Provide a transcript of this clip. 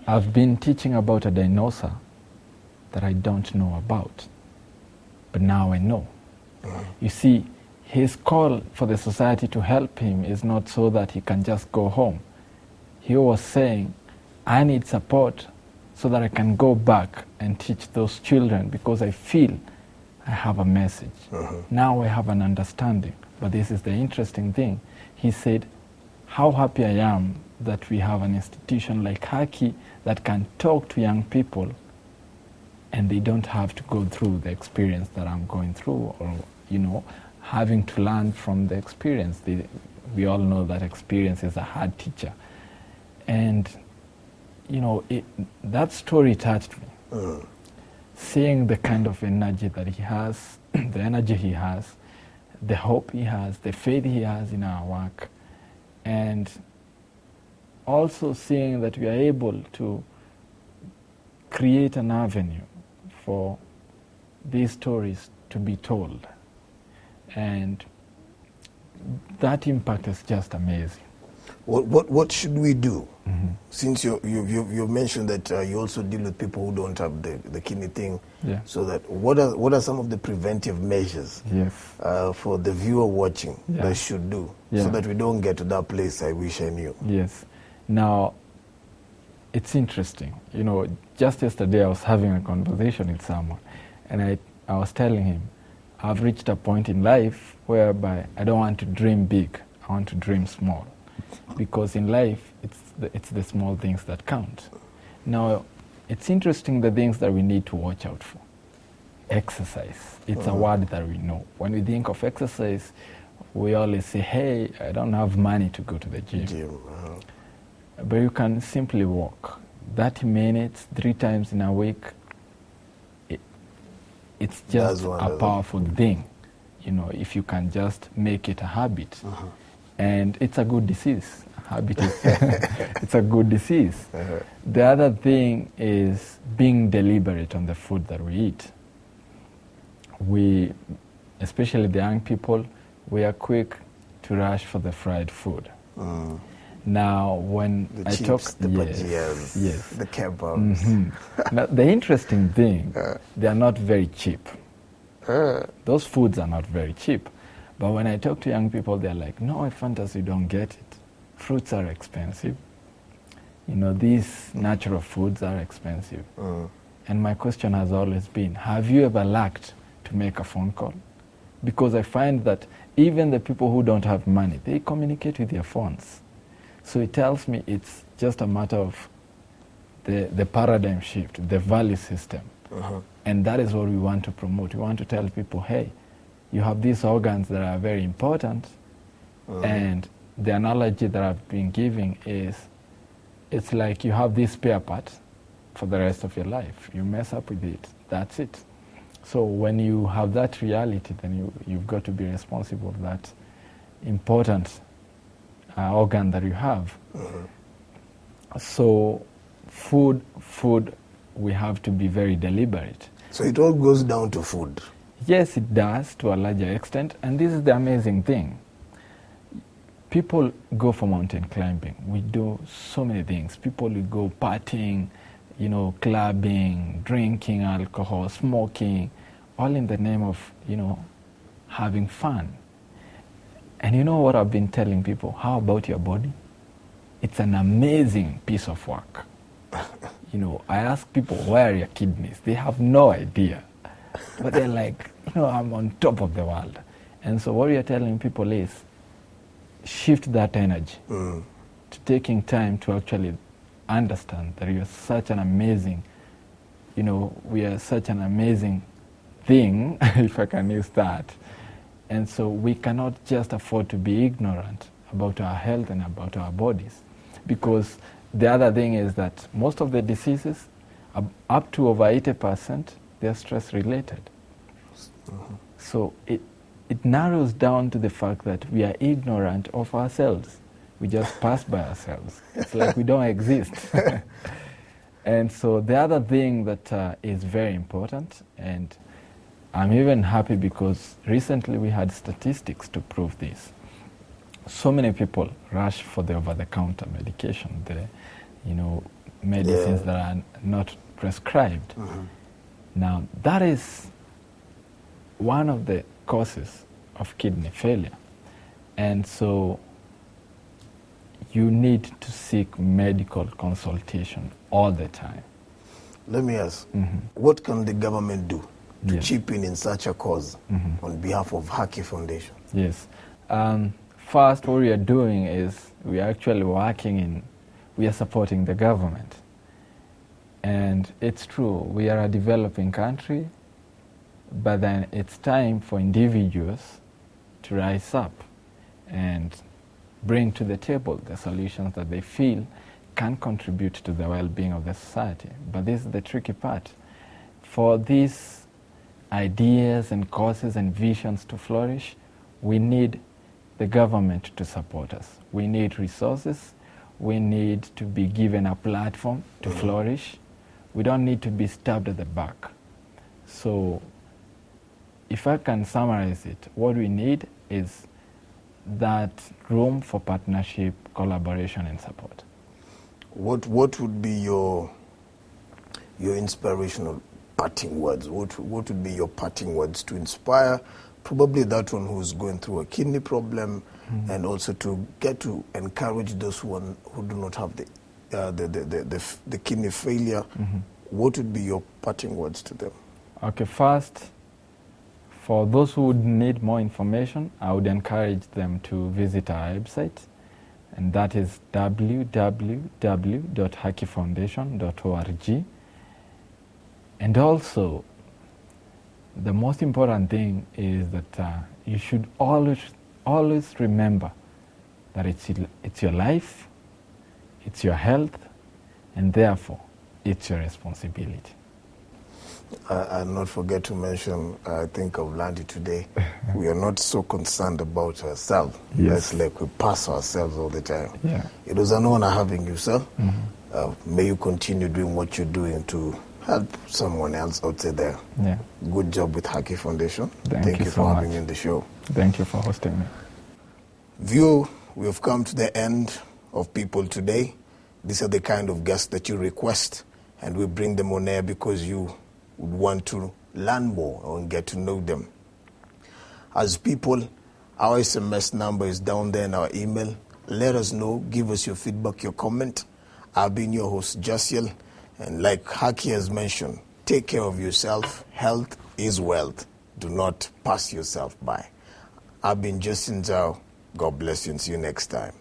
I've been teaching about a dinosaur that I don't know about, but now I know. You see, his call for the society to help him is not so that he can just go home. He was saying, I need support so that I can go back and teach those children because I feel I have a message. Now I have an understanding. But this is the interesting thing. He said, how happy I am that we have an institution like Haki that can talk to young people and they don't have to go through the experience that I'm going through, or, you know, having to learn from the experience. We all know that experience is a hard teacher. And, you know, that story touched me. Seeing the kind of energy that he has, the energy he has, the hope he has, the faith he has in our work, and also seeing that we are able to create an avenue for these stories to be told. And that impact is just amazing. What should we do? Since you mentioned that you also deal with people who don't have the kidney thing, so that what are some of the preventive measures for the viewer watching that should do, so that we don't get to that place I wish I knew? Yes. Now, it's interesting. You know, just yesterday I was having a conversation with someone, and I was telling him, I've reached a point in life whereby I don't want to dream big, I want to dream small. Because in life, it's the small things that count. Now, it's interesting the things that we need to watch out for. Exercise. It's a word that we know. When we think of exercise, we always say, hey, I don't have money to go to the gym. But you can simply walk. 30 minutes, 3 times in a week, it's just a powerful thing. You know, if you can just make it a habit. And it's a good disease. Habit is it's a good disease. The other thing is being deliberate on the food that we eat. We, especially the young people, we are quick to rush for the fried food. Now, when the I chips, talk, the bhajias, the kebabs. Now, the interesting thing, they are not very cheap. Those foods are not very cheap. But when I talk to young people, they're like, no, I fantasy don't get it. Fruits are expensive. You know, these natural foods are expensive. And my question has always been, have you ever lacked to make a phone call? Because I find that even the people who don't have money, they communicate with their phones. So it tells me it's just a matter of the paradigm shift, the value system. And that is what we want to promote. We want to tell people, hey, you have these organs that are very important, and the analogy that I've been giving is, it's like you have this spare part for the rest of your life. You mess up with it, that's it. So when you have that reality, then you've got to be responsible for that important organ that you have. So food, we have to be very deliberate. So it all goes down to food. Yes, it does to a larger extent, and this is the amazing thing. People go for mountain climbing. We do so many things. People will go partying, you know, clubbing, drinking alcohol, smoking, all in the name of, you know, having fun. And you know what I've been telling people? How about your body? It's an amazing piece of work. You know, I ask people, where are your kidneys? They have no idea. But they're like, you know, I'm on top of the world. And so what we are telling people is, shift that energy to taking time to actually understand that you're such an amazing, you know, we are such an amazing thing, if I can use that. And so we cannot just afford to be ignorant about our health and about our bodies. Because the other thing is that most of the diseases, up to over 80%, they're stress related. So it narrows down to the fact that we are ignorant of ourselves. We just pass by ourselves. It's like we don't exist. And so the other thing that is very important, and I'm even happy because recently we had statistics to prove this. So many people rush for the over-the-counter medication, the, you know, medicines that are not prescribed. Now, that is one of the causes of kidney failure. And so you need to seek medical consultation all the time. Let me ask, what can the government do to chip in such a cause on behalf of Haki Foundation? Yes. First, what we are doing is we are actually we are supporting the government. And it's true, we are a developing country, but then it's time for individuals to rise up and bring to the table the solutions that they feel can contribute to the well-being of the society. But this is the tricky part. For these ideas and causes and visions to flourish, we need the government to support us. We need resources. We need to be given a platform to flourish. We don't need to be stabbed at the back. So if I can summarize it, what we need is that room for partnership, collaboration, and support. What would be your inspirational parting words? What would be your parting words to inspire probably that one who's going through a kidney problem, and also to get to encourage those who do not have the kidney failure? What would be your parting words to them? Okay, first, for those who would need more information, I would encourage them to visit our website, and that is www.hakifoundation.org. And also, the most important thing is that you should always remember that it's your life, it's your health, and therefore, it's your responsibility. I'll not forget to mention, I think I've learned it today, we are not so concerned about ourselves. That's like we pass ourselves all the time. It was an honor having you, sir. May you continue doing what you're doing to help someone else out there. Good job with Haki Foundation. Thank you for having me on the show. Thank you for hosting me. View, we have come to the end of People Today. These are the kind of guests that you request, and we bring them on air because you would want to learn more and get to know them. As people, our SMS number is down there in our email. Let us know, give us your feedback, your comment. I've been your host, Jasiel, and like Haki has mentioned, take care of yourself. Health is wealth. Do not pass yourself by. I've been Justin Zhao. God bless you and see you next time.